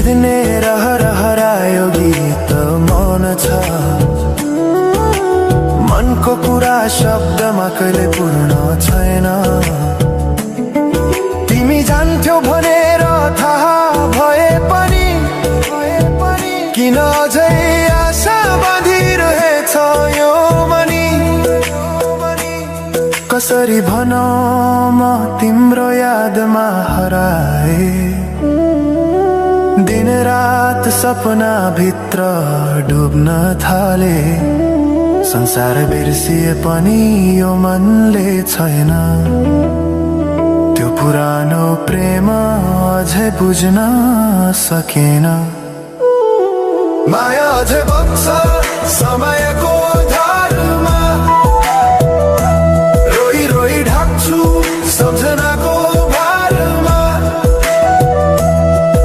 जित्ने रहरायो गीत मन छ। मनको कुरा शब्दमा कहिले पूर्ण छैन। तिमी जान्थ्यौ भनेर थाहा भए पनि किन अझै आशा बाँधिरहेछ यो मनी। कसरी भनौँ म तिम्रो यादमा हराए। दिन रात सपना भित्र डुब्न थाले। संसार बिर्सिए पनि यो मनले छैन त्यो पुरानो प्रेम अझै बुझ्न सकेन। माया अझै बग्छ समयको